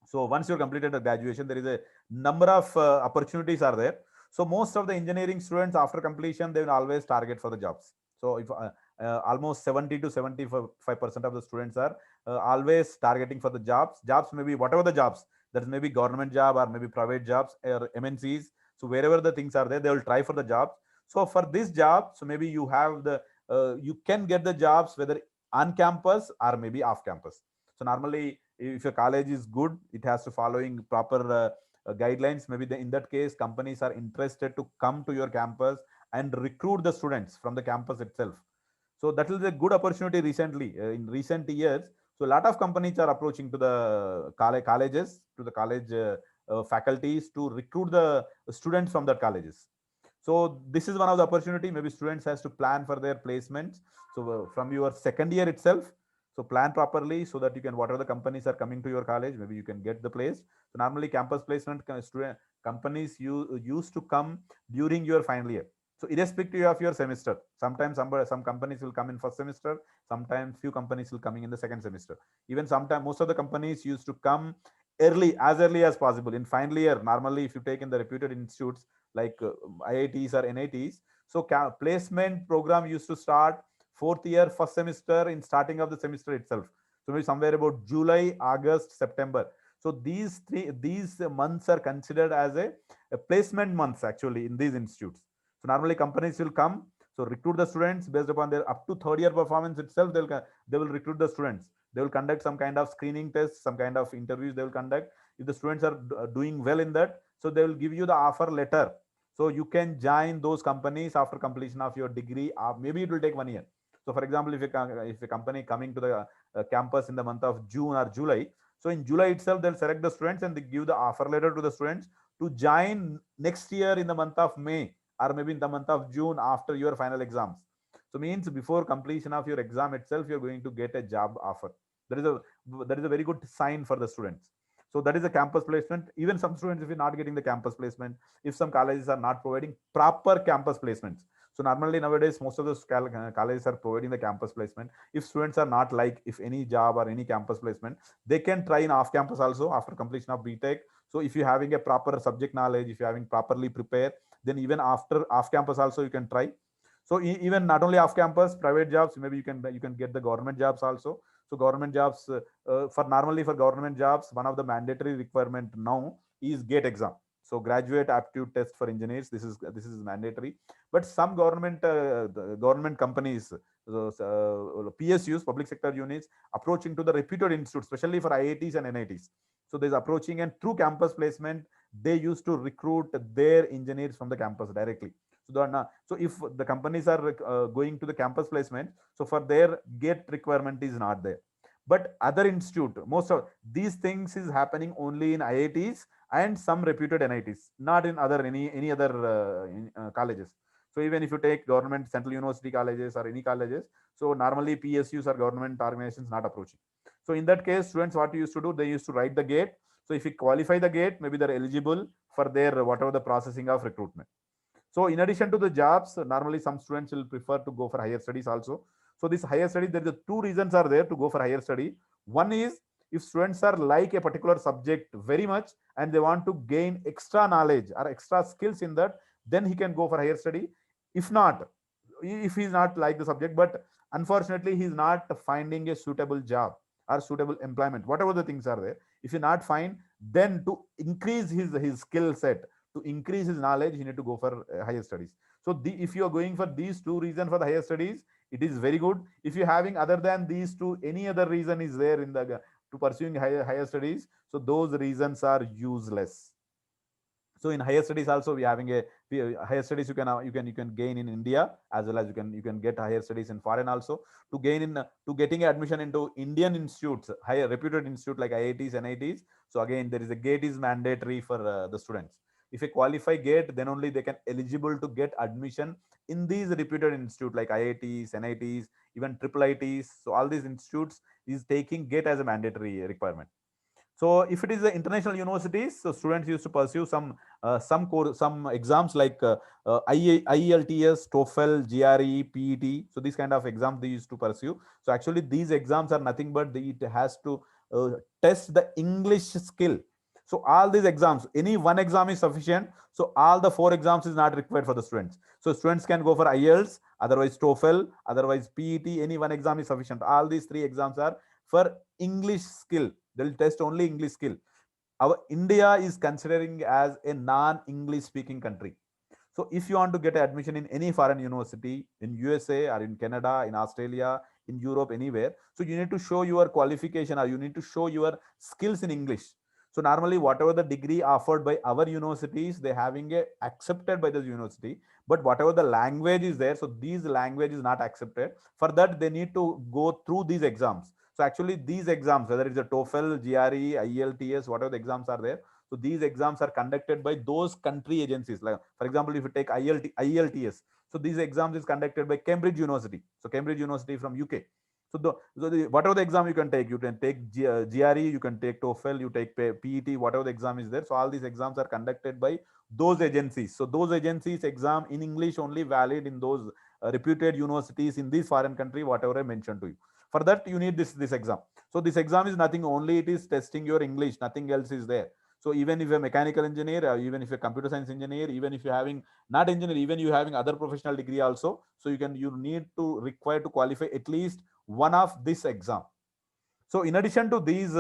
So once you're completed a graduation, there is a number of opportunities are there. So most of the engineering students after completion, they will always target for the jobs. So if almost 70 to 75% of the students are always targeting for the jobs. Jobs maybe whatever the jobs, that may be government job or maybe private jobs or MNCs. So wherever the things are there, they will try for the jobs. So for this job, so maybe you have the you can get the jobs whether on campus or maybe off campus. So normally, if your college is good, it has to following proper guidelines. Maybe in that case, companies are interested to come to your campus and recruit the students from the campus itself. So that is a good opportunity recently in recent years. So a lot of companies are approaching to the colleges, to the college faculties to recruit the students from their colleges. So this is one of the opportunity. Maybe students has to plan for their placements. So from your second year itself, so plan properly so that you can, whatever the companies are coming to your college, maybe you can get the place. So normally campus placement student companies you used to come during your final year. So irrespective of your semester, sometimes some companies will come in first semester, sometimes few companies will coming in the second semester. Even sometimes most of the companies used to come early as possible in final year. Normally, if you take in the reputed institutes like IITs or NITs, so placement program used to start fourth year first semester in starting of the semester itself. So maybe somewhere about July, August, September. So these months are considered as a placement months actually in these institutes. So normally companies will come, so recruit the students based upon their up to third year performance itself. They will recruit the students. They will conduct some kind of screening tests, some kind of interviews they will conduct. If the students are doing well in that, so they will give you the offer letter. So you can join those companies after completion of your degree. Maybe it will take 1 year. So for example, if a company coming to the campus in the month of June or July, so in July itself they'll select the students and they give the offer letter to the students to join next year in the month of May or maybe in the month of June after your final exams. So means before completion of your exam itself, you're going to get a job offer. That is a very good sign for the students. So that is a campus placement. Even some students, if you're not getting the campus placement, if some colleges are not providing proper campus placements. So normally nowadays, most of the colleges are providing the campus placement. If students are not like if any job or any campus placement, they can try in off campus also after completion of BTech. So if you're having a proper subject knowledge, if you're having properly prepared, then even after off campus also you can try. So even not only off campus, private jobs, maybe you can get the government jobs also. So government jobs for government jobs, one of the mandatory requirement now is GATE exam. So graduate aptitude test for engineers. This is mandatory. But some government companies, PSUs, public sector units, approaching to the reputed institutes, especially for IITs and NITs. So there's approaching, and through campus placement, they used to recruit their engineers from the campus directly. So if the companies are going to the campus placement, so for their GATE requirement is not there. But other institute, most of these things is happening only in IITs and some reputed NITs, not in any other colleges. So even if you take government central university colleges or any colleges, so normally PSUs or government organizations not approaching. So in that case, students, what you used to do, they used to write the GATE. So if you qualify the GATE, maybe they're eligible for their whatever the processing of recruitment. So in addition to the jobs, normally some students will prefer to go for higher studies also. So this higher study, there is two reasons are there to go for higher study. One is if students are like a particular subject very much and they want to gain extra knowledge or extra skills in that, then he can go for higher study. If not, if he's not like the subject, but unfortunately he's not finding a suitable job or suitable employment, whatever the things are there, if you not find, then to increase his skill set, to increase his knowledge, he need to go for higher studies. So if you are going for these two reasons for the higher studies, it is very good. If you're having other than these two, any other reason is there in the to pursuing higher studies, so those reasons are useless. So in higher studies also we having a higher studies, you can gain in India, as well as you can get higher studies in foreign also. To gain in to getting admission into Indian institutes, higher reputed institute like IITs, NITs, so again there is a GATE is mandatory for the students. If you qualify GATE, then only they can eligible to get admission in these reputed institute like IITs, NITs, even triple ITs. So all these institutes is taking GATE as a mandatory requirement. So if it is the international universities, so students used to pursue some exams like IELTS, TOEFL, GRE, PET. So these kind of exams they used to pursue. So actually these exams are nothing but it has to test the English skill. So all these exams, any one exam is sufficient. So all the four exams is not required for the students. So students can go for IELTS, otherwise TOEFL, otherwise PET. Any one exam is sufficient. All these three exams are for English skill. They'll test only English skill. Our India is considering as a non-English speaking country. So if you want to get admission in any foreign university in USA or in Canada, in Australia, in Europe, anywhere, so you need to show your qualification or you need to show your skills in English. So normally, whatever the degree offered by our universities, they having a accepted by the university. But whatever the language is there, so these language is not accepted. For that, they need to go through these exams. So actually, these exams, whether it's a TOEFL, GRE, IELTS, whatever the exams are there, so these exams are conducted by those country agencies. Like for example, if you take IELTS, so these exams is conducted by Cambridge University. So Cambridge University from UK. So whatever the exam you can take GRE, you can take TOEFL, you take PET, whatever the exam is there. So all these exams are conducted by those agencies. So those agencies exam in English only valid in those reputed universities in this foreign country, whatever I mentioned to you. For that, you need this exam. So this exam is nothing, only it is testing your English, nothing else is there. So even if you're a mechanical engineer, or even if you're a computer science engineer, even if you're having not engineer, even you having other professional degree also, so you need to require to qualify at least one of this exam. So in addition to these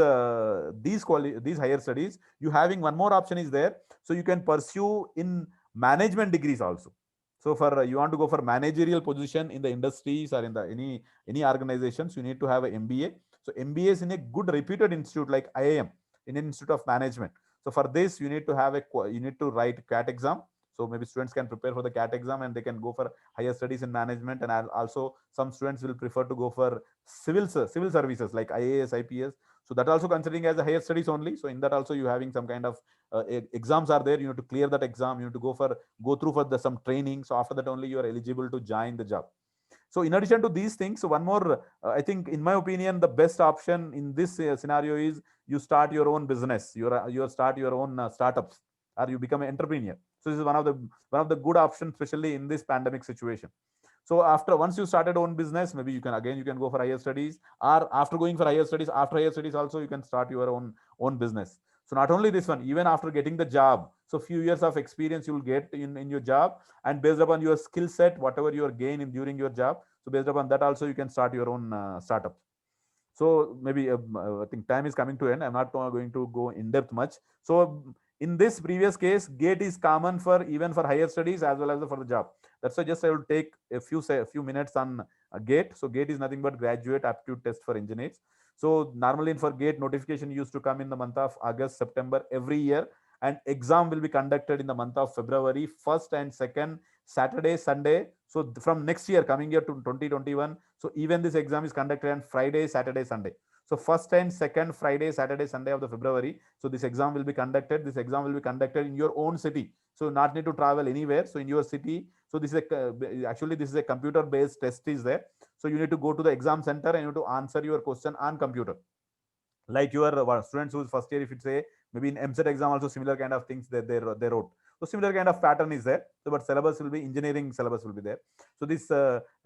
higher studies, you having one more option is there. So you can pursue in management degrees also. So for you want to go for managerial position in the industries or in the any organizations, you need to have an MBA. So MBA is in a good reputed institute like IIM, Indian Institute of Management. So for this, you need to have you need to write CAT exam. So maybe students can prepare for the CAT exam and they can go for higher studies in management. And also some students will prefer to go for civil services like IAS, IPS. So that also considering as a higher studies only. So in that also you having some kind of exams are there. You need to clear that exam. You need to go through for some training. So after that only you are eligible to join the job. So in addition to these things, so one more, I think in my opinion, the best option in this scenario is you start your own business. You start your own startups, or you become an entrepreneur. So this is one of the good options, especially in this pandemic situation. So after once you started own business, maybe you can go for higher studies, or after going for higher studies, after higher studies also you can start your own business. So not only this one, even after getting the job, so few years of experience you will get in your job, and based upon your skill set, whatever you are gain in during your job, so based upon that also you can start your own startup. So maybe I think time is coming to end. I'm not going to go in depth much. So in this previous case, GATE is common for even for higher studies as well as for the job. That's why just I will take a few minutes on GATE. So GATE is nothing but Graduate Aptitude Test for Engineers. So normally for GATE, notification used to come in the month of August, September every year, and exam will be conducted in the month of February, first and second Saturday, Sunday. So from next year, coming year to 2021, so even this exam is conducted on Friday, Saturday, Sunday. So first and second Friday, Saturday, Sunday of the February. So this exam will be conducted. This exam will be conducted in your own city. So not need to travel anywhere. So in your city. So this is actually this is a computer-based test is there. So you need to go to the exam center and you need to answer your question on computer. Like your students who's first year, if it's a maybe in MCET exam also similar kind of things that they wrote. So similar kind of pattern is there. So but syllabus will be engineering syllabus will be there. So this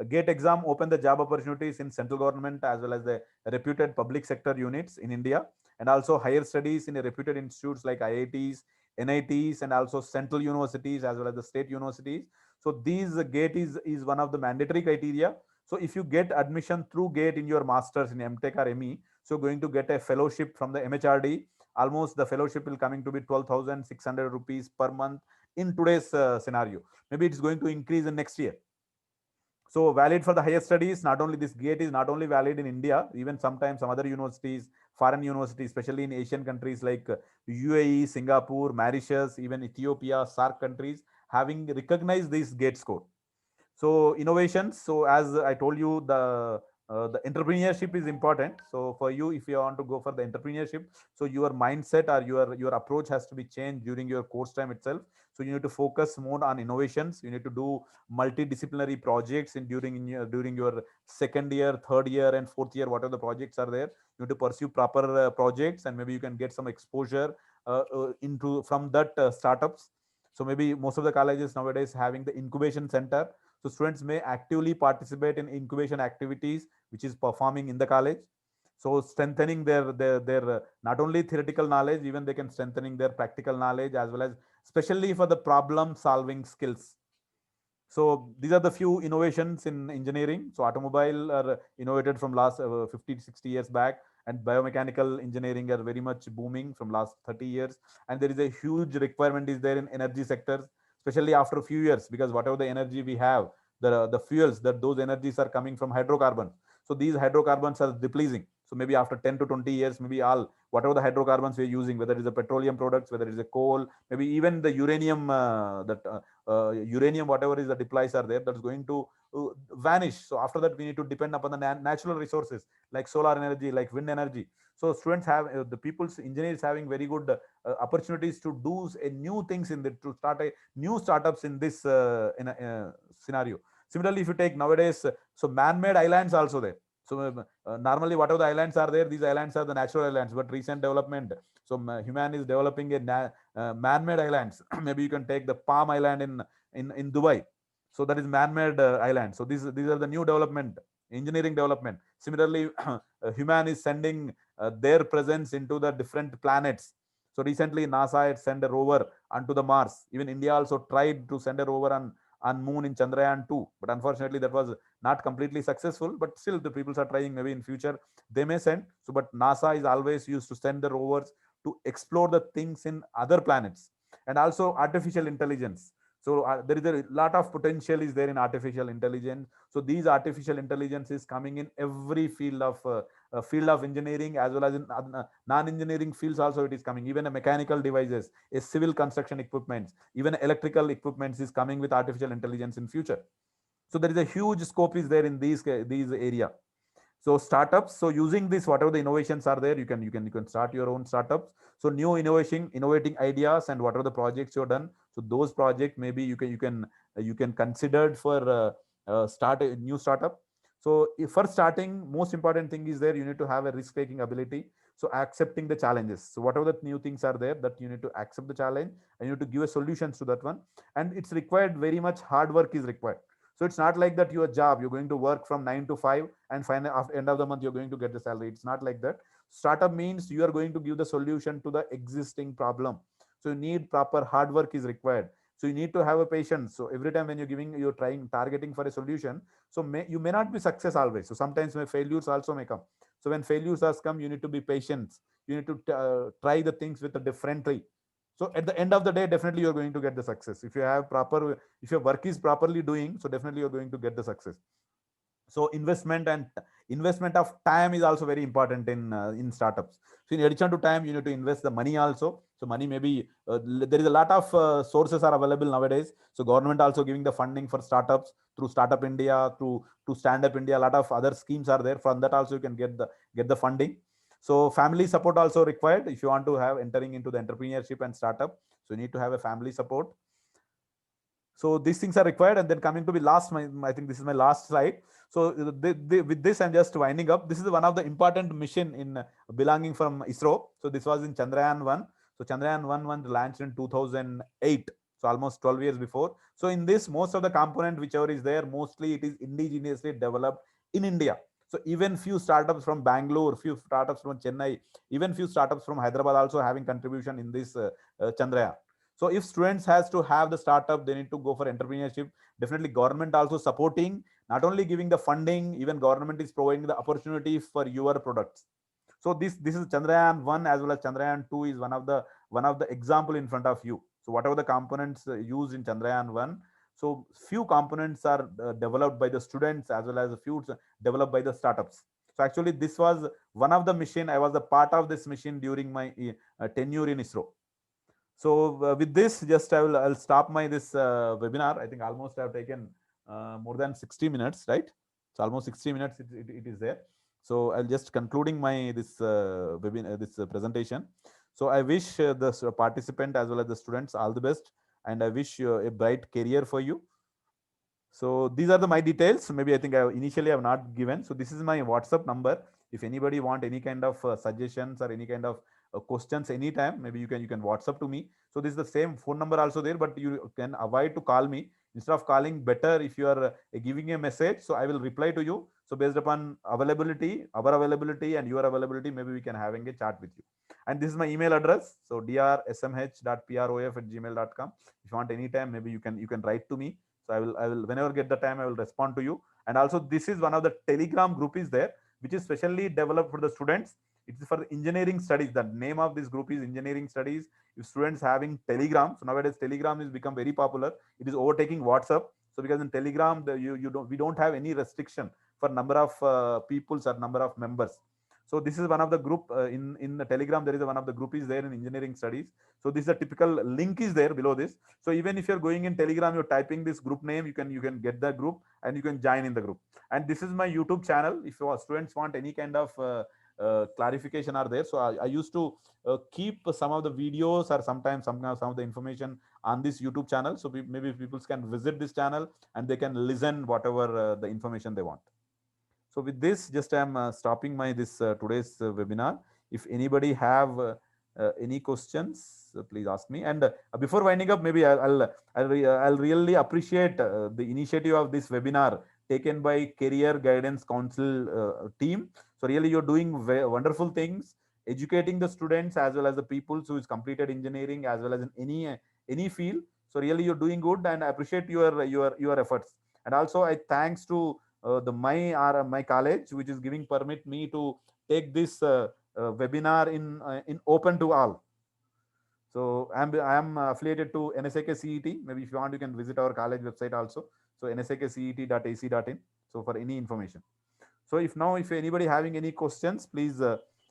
GATE exam open the job opportunities in central government as well as the reputed public sector units in India, and also higher studies in a reputed institutes like IITs, NITs, and also central universities as well as the state universities. So these GATE is one of the mandatory criteria. So if you get admission through GATE in your masters in MTech or ME, so going to get a fellowship from the MHRD. Almost the fellowship will coming to be 12,600 rupees per month in today's scenario. Maybe it's going to increase in next year. So valid for the higher studies. Not only this GATE is not only valid in India, even sometimes some other universities, foreign universities, especially in Asian countries like UAE, Singapore, Mauritius, even Ethiopia, SARC countries, having recognized this GATE score. So innovations. So as I told you, the entrepreneurship is important. So for you, if you want to go for the entrepreneurship, so your mindset or your approach has to be changed during your course time itself. So you need to focus more on innovations. You need to do multidisciplinary projects during your second year, third year, and fourth year. Whatever the projects are there, you need to pursue proper projects, and maybe you can get some exposure into from that startups. So maybe most of the colleges nowadays having the incubation center, so students may actively participate in incubation activities, which is performing in the college. So strengthening their not only theoretical knowledge, even they can strengthening their practical knowledge as well as especially for the problem solving skills. So these are the few innovations in engineering. So automobile are innovated from last 50 to 60 years back. and biomechanical engineering are very much booming from last 30 years. And there is a huge requirement is there in energy sectors, especially after a few years, because whatever the energy we have, the fuels, that those energies are coming from hydrocarbons. So these hydrocarbons are depleting. So maybe after 10 to 20 years, maybe all whatever the hydrocarbons we're using, whether it is a petroleum products, whether it is a coal, maybe even the uranium, uranium, whatever is the supplies are there, that's going to vanish. So after that, we need to depend upon the natural resources like solar energy, like wind energy. So students have the people's engineers having very good opportunities to do a new things in the to start a new startups in this in a, scenario. Similarly, if you take nowadays, so man-made islands also there. So normally, whatever the islands are there, these islands are the natural islands. But recent development, so human is developing a man-made islands. Maybe you can take the Palm Island in Dubai. So that is man-made island. So these are the new development, engineering development. Similarly, human is sending their presence into the different planets. So recently, NASA had sent a rover onto the Mars. Even India also tried to send a rover on Moon in Chandrayaan 2, but unfortunately that was not completely successful. But still, the people are trying. Maybe in future they may send. So, but NASA is always used to send the rovers to explore the things in other planets, and also artificial intelligence. So there is a lot of potential is there in artificial intelligence. So these artificial intelligence is coming in every field of engineering, as well as in non-engineering fields also it is coming. Even a mechanical devices, a civil construction equipments, even electrical equipments is coming with artificial intelligence in future. So there is a huge scope is there in these area. So startups, so using this, whatever the innovations are there, you can start your own startups. So new innovating ideas, and whatever the projects you've done, so those projects maybe you can consider for start a new startup. So if for starting, most important thing is there, you need to have a risk taking ability. So accepting the challenges, so whatever the new things are there, that you need to accept the challenge, and you need to give a solutions to that one. And it's required, very much hard work is required. So it's not like that your job, you're going to work from 9 to 5 and finally after end of the month you're going to get the salary. It's not like that. Startup means you are going to give the solution to the existing problem. So you need proper hard work is required. So you need to have a patience. So every time when you're trying targeting for a solution, so you may not be success always. So sometimes failures also may come. So when failures has come, you need to be patient. You need to try the things with a differently. So at the end of the day, definitely you're going to get the success if you have proper, if your work is properly doing. So definitely you're going to get the success. So investment of time is also very important in startups. So in addition to time, you need to invest the money also. So money, maybe there is a lot of sources are available nowadays. So government also giving the funding for startups through Startup India, through to Stand Up India. A lot of other schemes are there. From that also you can get the funding. So family support also required if you want to have entering into the entrepreneurship and startup. So you need to have a family support. So these things are required. And then coming to the last, I think this is my last slide. So with this, I'm just winding up. This is one of the important mission in belonging from ISRO. So this was in Chandrayaan 1. So Chandrayaan 1 launched in 2008. So almost 12 years before. So in this, most of the component whichever is there, mostly it is indigenously developed in India. So even few startups from Bangalore, few startups from Chennai, even few startups from Hyderabad also having contribution in this Chandrayaan. So if students has to have the startup, they need to go for entrepreneurship. Definitely government also supporting, not only giving the funding, even government is providing the opportunity for your products. So this is Chandrayaan 1 as well as Chandrayaan 2 is one of the example in front of you. So whatever the components used in Chandrayaan 1, so few components are developed by the students as well as a few developed by the startups. So actually this was one of the mission. I was a part of this mission during my tenure in ISRO. So with this, just I'll stop my this webinar. I think almost I've taken more than 60 minutes, right? So almost 60 minutes it is there. So I'll just concluding my this webinar, this presentation. So I wish the participant as well as the students all the best, and I wish a bright career for you. So these are my details. Maybe I think initially I have not given. So this is my WhatsApp number. If anybody want any kind of suggestions or any kind of questions anytime, maybe you can WhatsApp to me. So this is the same phone number also there, but you can avoid to call me. Instead of calling, better if you are giving a message. So I will reply to you. So based upon availability, our availability and your availability, maybe we can having a chat with you. And this is my email address. So drsmh.prof@gmail.com. If you want anytime, maybe you can write to me. So I will whenever get the time, I will respond to you. And also this is one of the Telegram group is there, which is specially developed for the students. It's for engineering studies. The name of this group is engineering studies. If students having Telegram, so nowadays Telegram is become very popular. It is overtaking WhatsApp. So because in Telegram, you don't we don't have any restriction for number of peoples or number of members. So this is one of the group in the Telegram. There is one of the group is there in engineering studies. So this is a typical link is there below this. So even if you're going in Telegram, you're typing this group name, you can get the group and you can join in the group. And this is my YouTube channel. If your students want any kind of clarification are there, so I used to keep some of the videos or sometimes some of the information on this YouTube channel. So maybe people can visit this channel and they can listen whatever the information they want. So with this, just I'm stopping my this today's webinar. If anybody have any questions, please ask me. And before winding up, maybe I'll really appreciate the initiative of this webinar taken by Career Guidance Council team. So really, you're doing wonderful things, educating the students as well as the people who is completed engineering as well as in any field. So really, you're doing good, and I appreciate your efforts. And also, I thanks to my college, which is giving permit me to take this webinar in open to all. So I'm affiliated to NSAK CET. Maybe if you want, you can visit our college website also. So nsakcet.ac.in. So for any information. So if anybody having any questions, please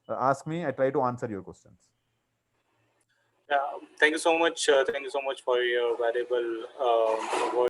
ask me. I try to answer your questions. Yeah, thank you so much. Thank you so much for your valuable words.